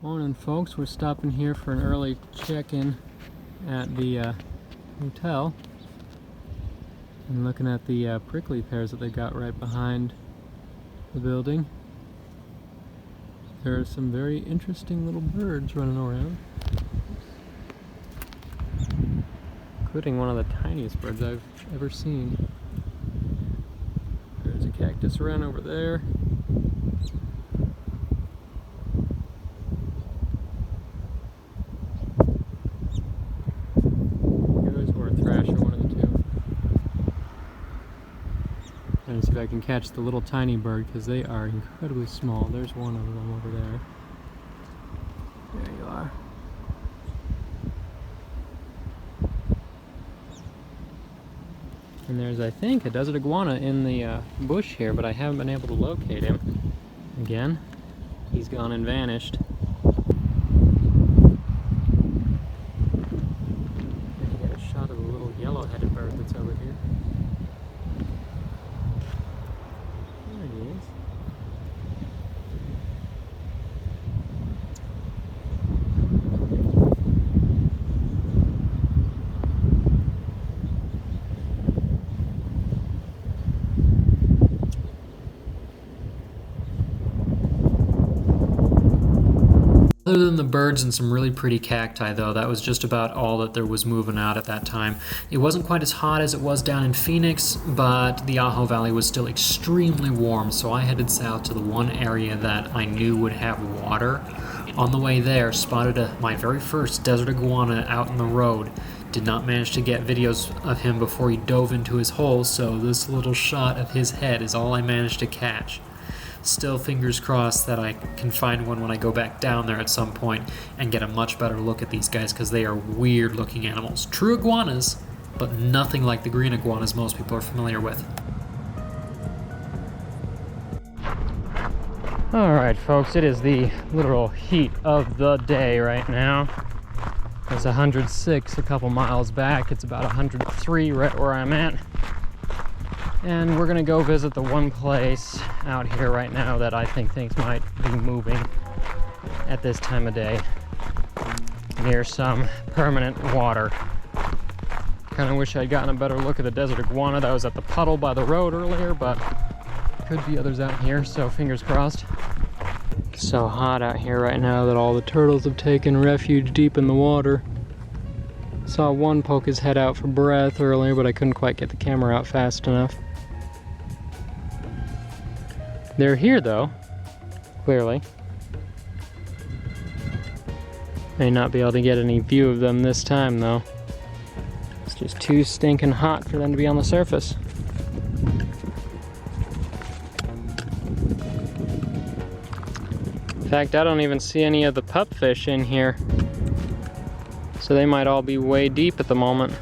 Morning folks, we're stopping here for an early check-in at the hotel and looking at the prickly pears that they got right behind the building. There are some very interesting little birds running around, including one of the tiniest birds I've ever seen. There's a cactus wren over there. Trying to see if I can catch the little tiny bird because they are incredibly small. There's one of them over there. There you are. And there's, I think, a desert iguana in the bush here, but I haven't been able to locate him. Again, he's gone and vanished. I get a shot of the little yellow-headed bird that's over here. Other than the birds and some really pretty cacti though, that was just about all that there was moving out at that time. It wasn't quite as hot as it was down in Phoenix, but the Ajo Valley was still extremely warm, so I headed south to the one area that I knew would have water. On the way there, spotted my very first desert iguana out in the road. Did not manage to get videos of him before he dove into his hole, so this little shot of his head is all I managed to catch. Still fingers crossed that I can find one when I go back down there at some point and get a much better look at these guys because they are weird looking animals. True iguanas, but nothing like the green iguanas most people are familiar with. Alright folks, it is the literal heat of the day right now. It's 106 a couple miles back. It's about 103 right where I'm at. And we're gonna go visit the one place out here right now that I think things might be moving at this time of day, near some permanent water. Kind of wish I'd gotten a better look at the desert iguana that was at the puddle by the road earlier, but could be others out here, so fingers crossed. It's so hot out here right now that all the turtles have taken refuge deep in the water. Saw one poke his head out for breath earlier, but I couldn't quite get the camera out fast enough. They're here though, clearly. May not be able to get any view of them this time though. It's just too stinking hot for them to be on the surface. In fact, I don't even see any of the pupfish in here. So they might all be way deep at the moment.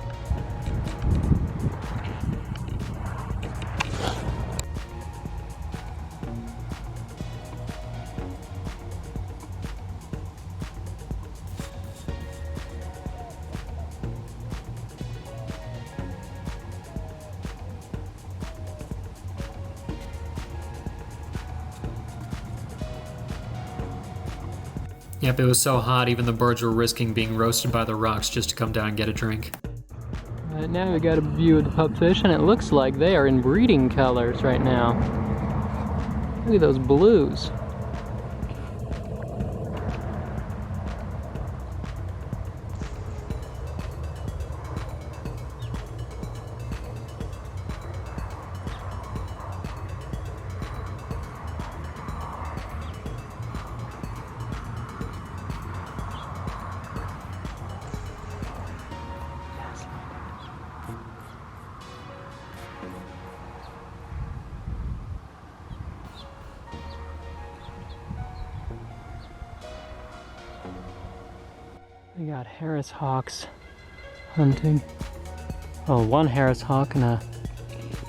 Yep, it was so hot, even the birds were risking being roasted by the rocks just to come down and get a drink. Right now we got a view of the pupfish, and it looks like they are in breeding colors right now. Look at those blues. We got Harris hawks hunting. Oh, one Harris hawk and a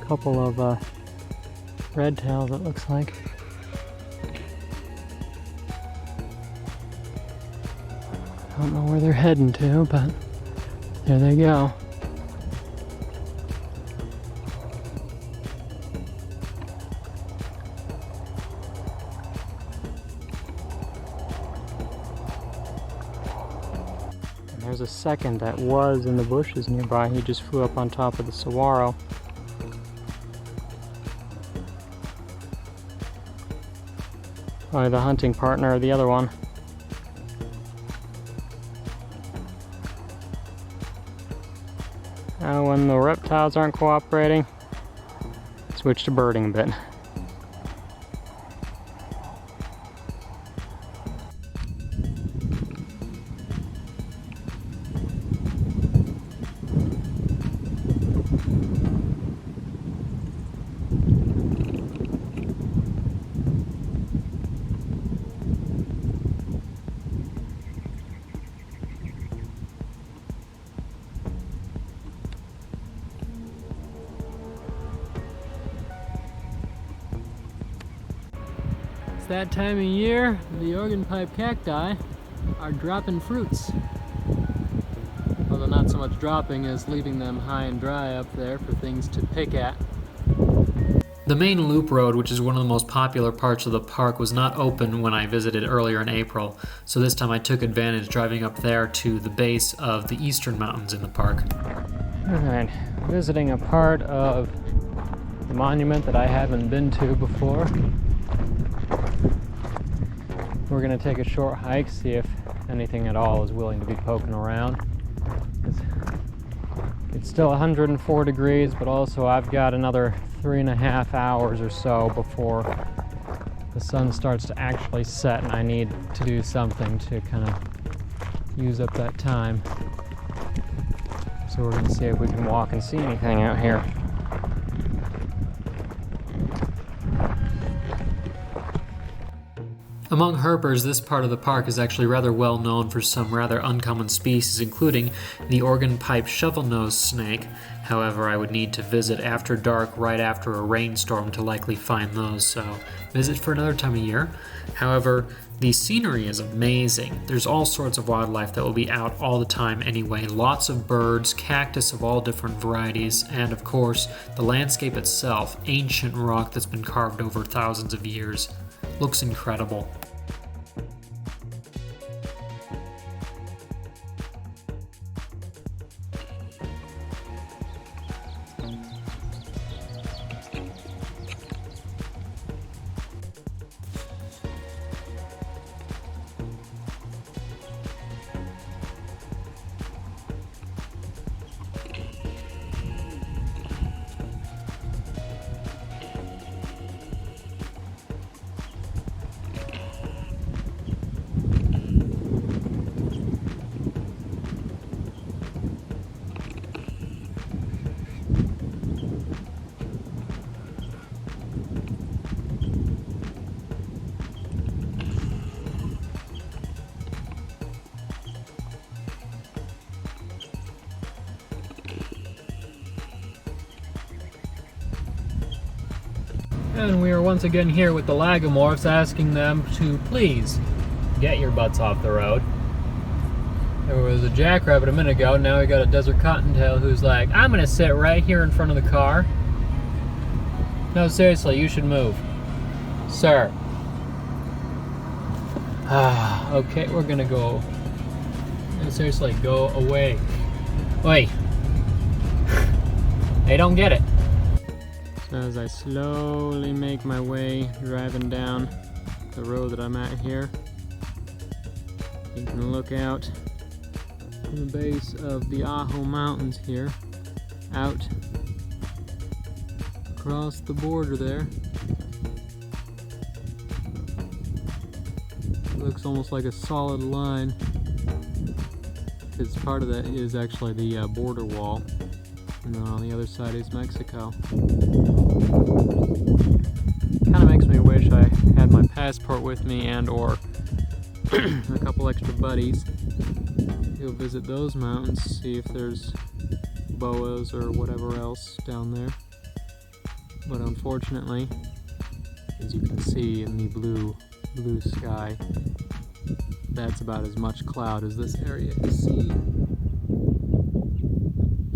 couple of red tails, it looks like. I don't know where they're heading to, but there they go. There's a second that was in the bushes nearby. He just flew up on top of the saguaro. Probably the hunting partner of the other one. When the reptiles aren't cooperating, switch to birding a bit. It's that time of year, the organ pipe cacti are dropping fruits. Although not so much dropping as leaving them high and dry up there for things to pick at. The main loop road, which is one of the most popular parts of the park, was not open when I visited earlier in April, so this time I took advantage driving up there to the base of the eastern mountains in the park. Alright, visiting a part of the monument that I haven't been to before. We're going to take a short hike, see if anything at all is willing to be poking around. It's still 104 degrees, but also I've got another 3.5 hours or so before the sun starts to actually set, and I need to do something to kind of use up that time. So we're going to see if we can walk and see anything out here. Among herpers, this part of the park is actually rather well known for some rather uncommon species, including the organ pipe shovel-nosed snake. However, I would need to visit after dark right after a rainstorm to likely find those, so visit for another time of year. However, the scenery is amazing. There's all sorts of wildlife that will be out all the time anyway. Lots of birds, cactus of all different varieties, and of course, the landscape itself, ancient rock that's been carved over thousands of years. Looks incredible. And we are once again here with the lagomorphs, asking them to please get your butts off the road. There was a jackrabbit a minute ago, now we got a desert cottontail who's like, I'm gonna sit right here in front of the car. No, seriously, you should move. Sir. Okay, we're gonna go. No, seriously, go away. Wait. They don't get it. So as I slowly make my way driving down the road that I'm at here, you can look out from the base of the Ajo Mountains here, out across the border there. It looks almost like a solid line, because part of that is actually the border wall. And then on the other side is Mexico. Kind of makes me wish I had my passport with me and or a couple extra buddies. Go visit those mountains, see if there's boas or whatever else down there. But unfortunately, as you can see in the blue sky, that's about as much cloud as this area has seen.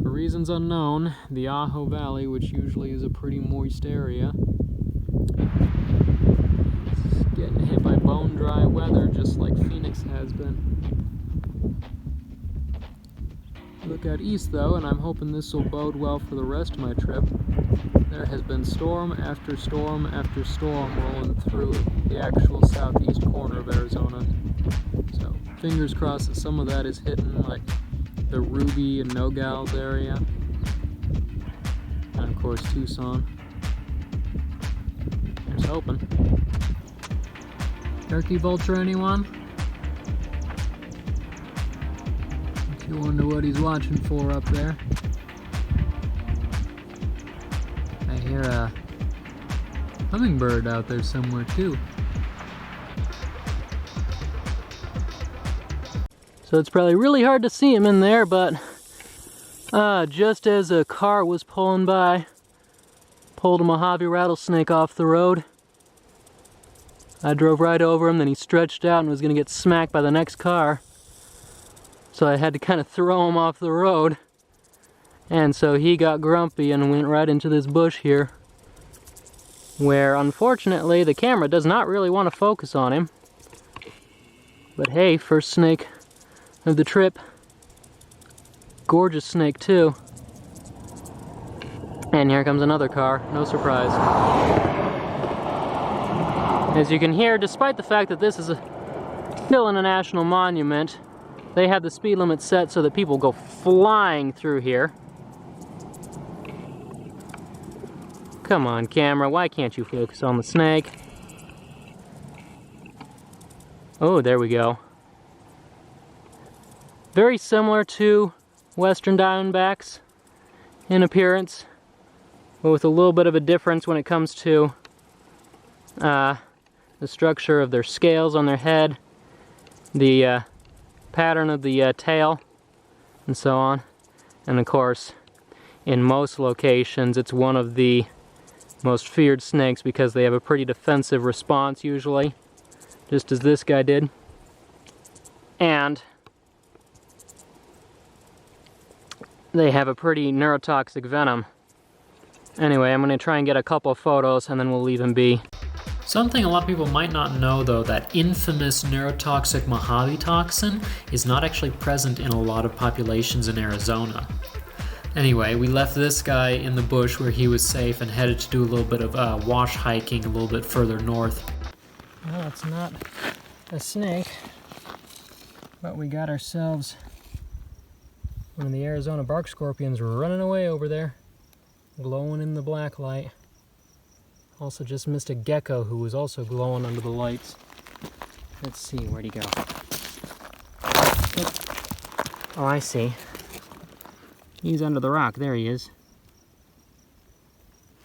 For reasons unknown, the Ajo Valley, which usually is a pretty moist area, is getting hit by bone dry weather just like Phoenix has been. Look out east though, and I'm hoping this will bode well for the rest of my trip. There has been storm after storm after storm rolling through the actual southeast corner of Arizona. So fingers crossed that some of that is hitting like the Ruby and Nogales area. And of course Tucson. Here's hoping. Turkey vulture, anyone? If you wonder what he's watching for up there. I hear a hummingbird out there somewhere too. So it's probably really hard to see him in there, but just as a car was pulling by, pulled a Mojave rattlesnake off the road. I drove right over him, then he stretched out and was going to get smacked by the next car. So I had to kind of throw him off the road. And so he got grumpy and went right into this bush here, where unfortunately the camera does not really want to focus on him. But hey, first snake of the trip. Gorgeous snake too. And here comes another car, no surprise. As you can hear, despite the fact that this is still in a national monument, they have the speed limit set so that people go flying through here. Come on, camera, why can't you focus on the snake? Oh, there we go. Very similar to western diamondbacks in appearance, but with a little bit of a difference when it comes to the structure of their scales on their head, the pattern of the tail, and so on. And of course, in most locations, it's one of the most feared snakes because they have a pretty defensive response usually, just as this guy did. And they have a pretty neurotoxic venom. Anyway, I'm going to try and get a couple of photos and then we'll leave him be. Something a lot of people might not know though, that infamous neurotoxic Mojave toxin is not actually present in a lot of populations in Arizona. Anyway, we left this guy in the bush where he was safe and headed to do a little bit of wash hiking a little bit further north. Well, it's not a snake, but we got ourselves one of the Arizona bark scorpions running away over there, glowing in the black light. Also just missed a gecko who was also glowing under the lights. Let's see, where'd he go? Oh, I see. He's under the rock. There he is.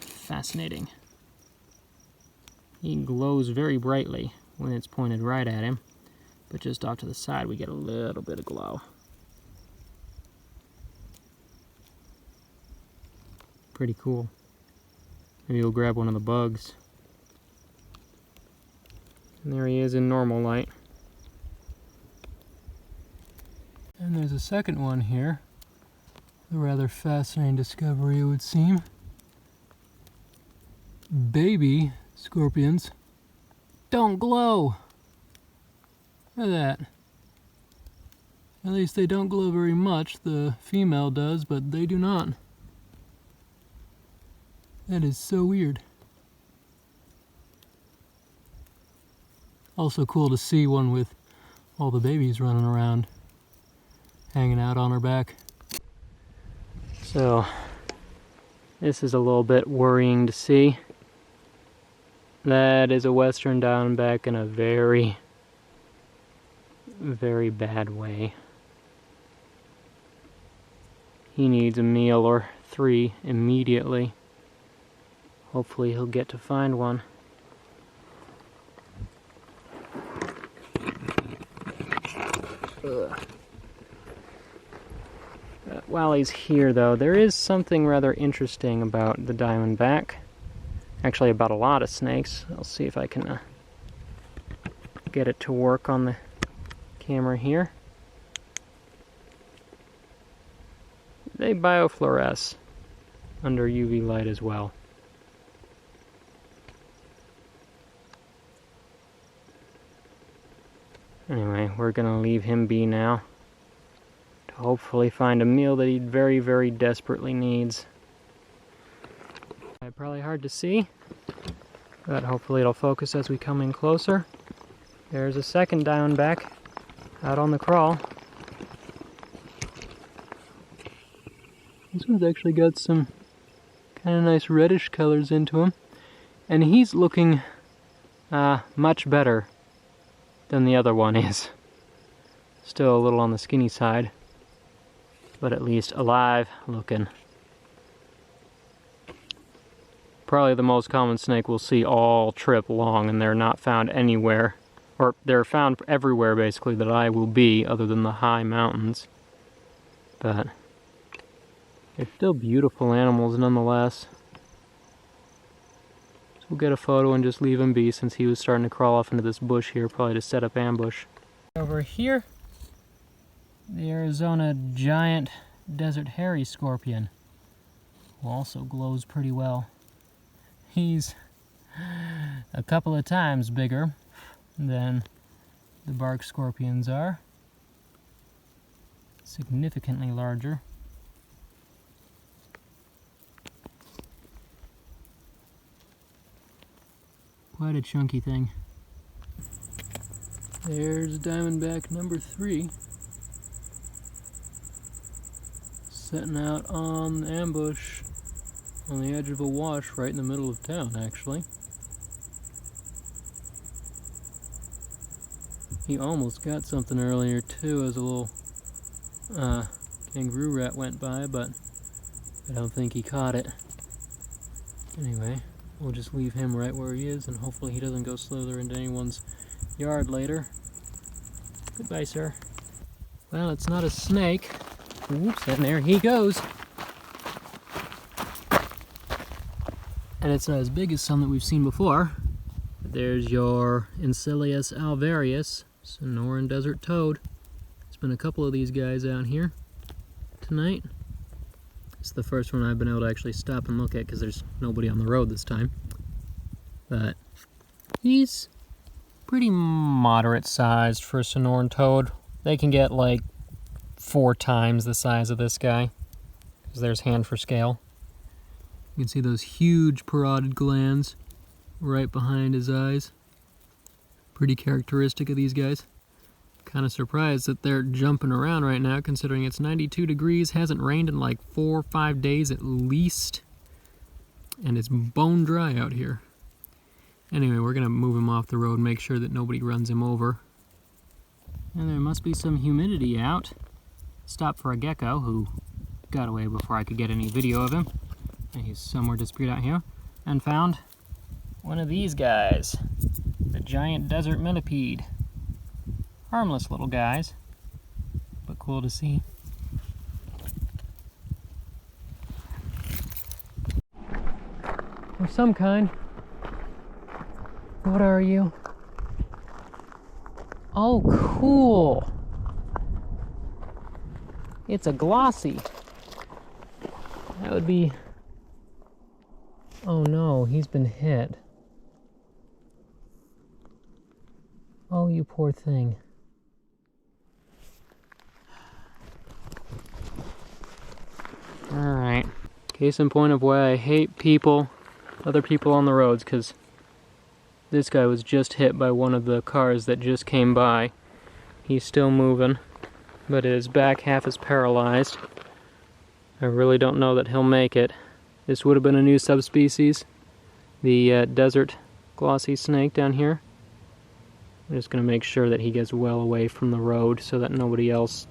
Fascinating. He glows very brightly when it's pointed right at him, but just off to the side we get a little bit of glow. Pretty cool. Maybe we'll grab one of the bugs. And there he is in normal light. And there's a second one here. A rather fascinating discovery, it would seem. Baby scorpions don't glow. Look at that. At least they don't glow very much. The female does, but they do not. That is so weird. Also cool to see one with all the babies running around, hanging out on her back. So, this is a little bit worrying to see. That is a western diamondback in a very, very bad way. He needs a meal or 3 immediately. Hopefully he'll get to find one. While he's here though, there is something rather interesting about the diamondback. Actually about a lot of snakes. I'll see if I can get it to work on the camera here. They biofluoresce under UV light as well. Anyway, we're gonna leave him be now. hopefully find a meal that he very, very desperately needs. Probably hard to see, but hopefully it'll focus as we come in closer. There's a second diamondback out on the crawl. This one's actually got some kind of nice reddish colors into him, and he's looking much better than the other one is. Still a little on the skinny side, but at least alive looking. Probably the most common snake we'll see all trip long, and they're not found anywhere, or they're found everywhere basically that I will be, other than the high mountains. But they're still beautiful animals nonetheless. So we'll get a photo and just leave him be, since he was starting to crawl off into this bush here, probably to set up ambush. Over here, the Arizona giant desert hairy scorpion, who also glows pretty well. He's a couple of times bigger than the bark scorpions are. Significantly larger. Quite a chunky thing. There's diamondback number 3. Setting out on ambush on the edge of a wash right in the middle of town, actually. He almost got something earlier too, as a little kangaroo rat went by, but I don't think he caught it. Anyway, we'll just leave him right where he is, and hopefully he doesn't go slither into anyone's yard later. Goodbye, sir. Well, it's not a snake. Oops, and there he goes. And it's not as big as some that we've seen before. There's your Encelius alvarius, Sonoran desert toad. There's been a couple of these guys out here tonight. It's the first one I've been able to actually stop and look at because there's nobody on the road this time. But he's pretty moderate sized for a Sonoran toad. They can get like 4 times the size of this guy, because there's hand for scale. You can see those huge parotid glands right behind his eyes. Pretty characteristic of these guys. Kind of surprised that they're jumping around right now, considering it's 92 degrees, hasn't rained in like 4 or 5 days at least, and it's bone dry out here. Anyway, we're gonna move him off the road and make sure that nobody runs him over. And there must be some humidity out. Stopped for a gecko who got away before I could get any video of him. And he's somewhere disappeared out here. And found one of these guys, the giant desert millipede. Harmless little guys, but cool to see. Of some kind. What are you? Oh, cool. It's a glossy. That would be... Oh no, he's been hit. Oh, you poor thing. Alright. Case in point of why I hate people, other people on the roads, because this guy was just hit by one of the cars that just came by. He's still moving, but his back half is paralyzed. I really don't know that he'll make it. This would have been a new subspecies, the desert glossy snake down here. I'm just going to make sure that he gets well away from the road so that nobody else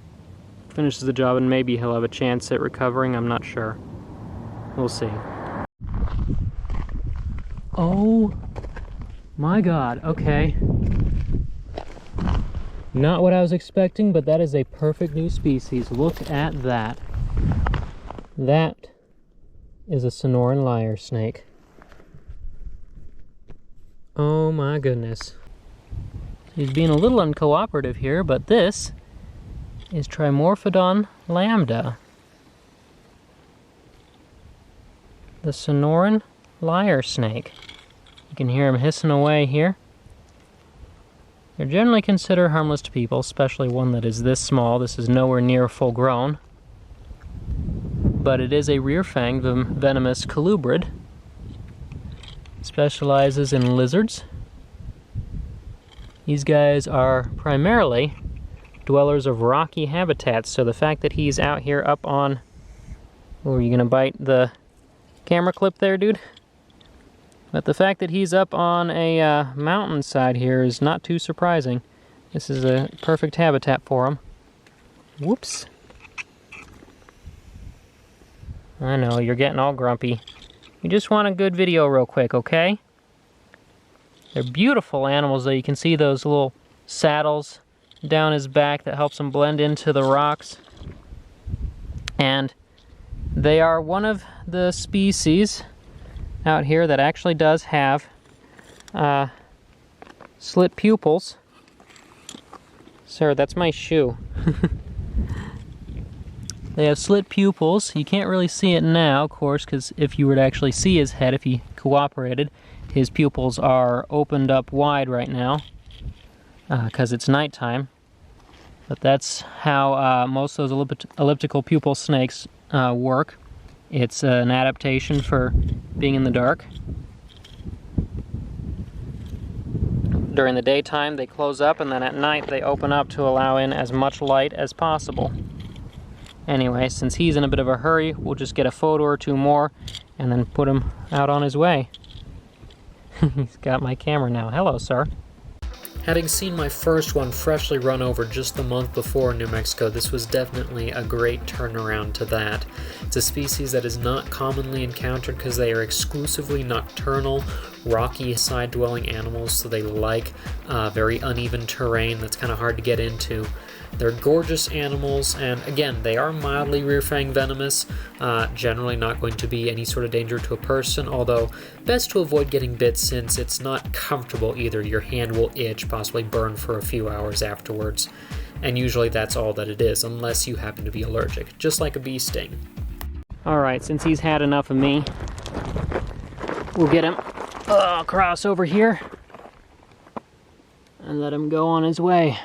finishes the job, and maybe he'll have a chance at recovering. I'm not sure. We'll see. Oh my god, okay. Not what I was expecting, but that is a perfect new species. Look at that. That is a Sonoran lyre snake. Oh my goodness. He's being a little uncooperative here, but this is Trimorphodon lambda. The Sonoran lyre snake. You can hear him hissing away here. They're generally considered harmless to people, especially one that is this small. This is nowhere near full grown. But it is a rear-fanged venomous colubrid. Specializes in lizards. These guys are primarily dwellers of rocky habitats, so the fact that he's out here up on... Oh, are you gonna bite the camera clip there, dude? But the fact that he's up on a mountainside here is not too surprising. This is a perfect habitat for him. Whoops. I know, you're getting all grumpy. You just want a good video real quick, okay? They're beautiful animals, though. You can see those little saddles down his back that helps him blend into the rocks. And they are one of the species out here that actually does have slit pupils. Sir, that's my shoe. They have slit pupils. You can't really see it now, of course, because if you were to actually see his head, if he cooperated, his pupils are opened up wide right now because it's nighttime. But that's how most of those elliptical pupil snakes work. It's an adaptation for being in the dark. During the daytime they close up, and then at night they open up to allow in as much light as possible. Anyway, since he's in a bit of a hurry, we'll just get a photo or two more and then put him out on his way. He's got my camera now. Hello, sir. Having seen my first one freshly run over just the month before in New Mexico, this was definitely a great turnaround to that. It's a species that is not commonly encountered because they are exclusively nocturnal, rocky side-dwelling animals, so they like very uneven terrain that's kind of hard to get into. They're gorgeous animals, and again, they are mildly rear-fang venomous, generally not going to be any sort of danger to a person, although best to avoid getting bit since it's not comfortable either. Your hand will itch, possibly burn for a few hours afterwards, and usually that's all that it is, unless you happen to be allergic, just like a bee sting. Alright, since he's had enough of me, we'll get him across over here and let him go on his way.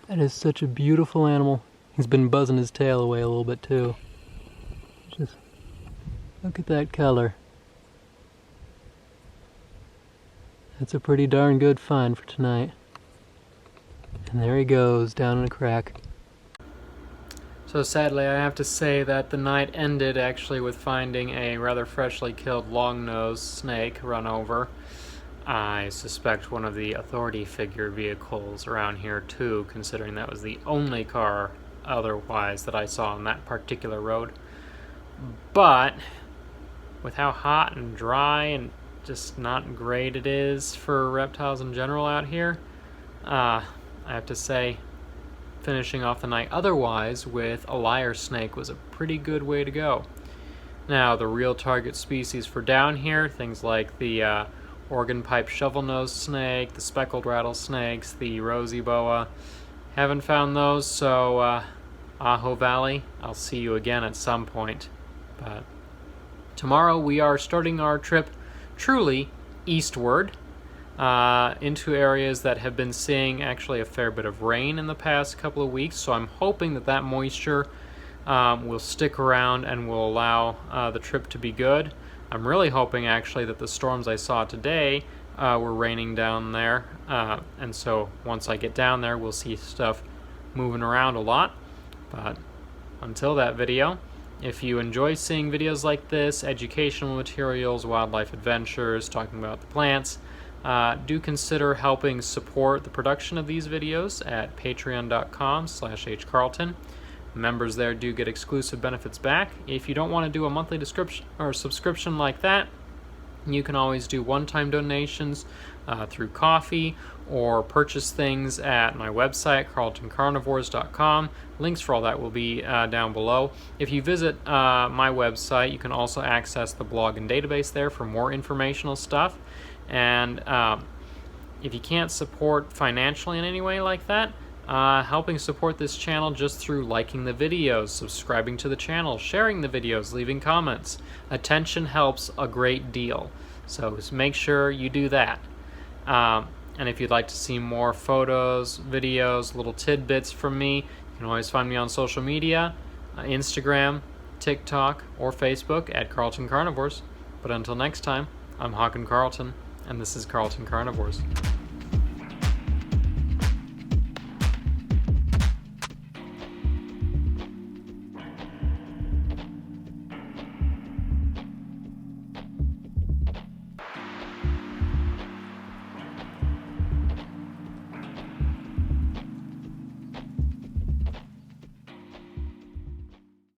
That is such a beautiful animal. He's been buzzing his tail away a little bit too. Just look at that color. That's a pretty darn good find for tonight. And there he goes, down in a crack. So sadly, I have to say that the night ended actually with finding a rather freshly killed long-nosed snake run over. I suspect one of the authority figure vehicles around here too, considering that was the only car otherwise that I saw on that particular road. But with how hot and dry and just not great it is for reptiles in general out here, I have to say finishing off the night otherwise with a lyre snake was a pretty good way to go. Now the real target species for down here, things like the organ pipe shovel-nosed snake, the speckled rattlesnakes, the rosy boa. Haven't found those, so Ajo Valley, I'll see you again at some point. But tomorrow we are starting our trip truly eastward into areas that have been seeing actually a fair bit of rain in the past couple of weeks, so I'm hoping that that moisture will stick around and will allow the trip to be good. I'm really hoping actually that the storms I saw today were raining down there, and so once I get down there we'll see stuff moving around a lot. But until that video, if you enjoy seeing videos like this, educational materials, wildlife adventures, talking about the plants, do consider helping support the production of these videos at patreon.com/hcarlton. Members there do get exclusive benefits back. If you don't want to do a monthly subscription like that, you can always do one-time donations through Ko-fi or purchase things at my website, carltoncarnivores.com. Links for all that will be down below. If you visit my website, you can also access the blog and database there for more informational stuff. And if you can't support financially in any way like that, helping support this channel just through liking the videos, subscribing to the channel, sharing the videos, leaving comments. Attention helps a great deal, so make sure you do that. And if you'd like to see more photos, videos, little tidbits from me, you can always find me on social media, Instagram, TikTok, or Facebook at Carlton Carnivores. But until next time, I'm Hawken Carlton, and this is Carlton Carnivores.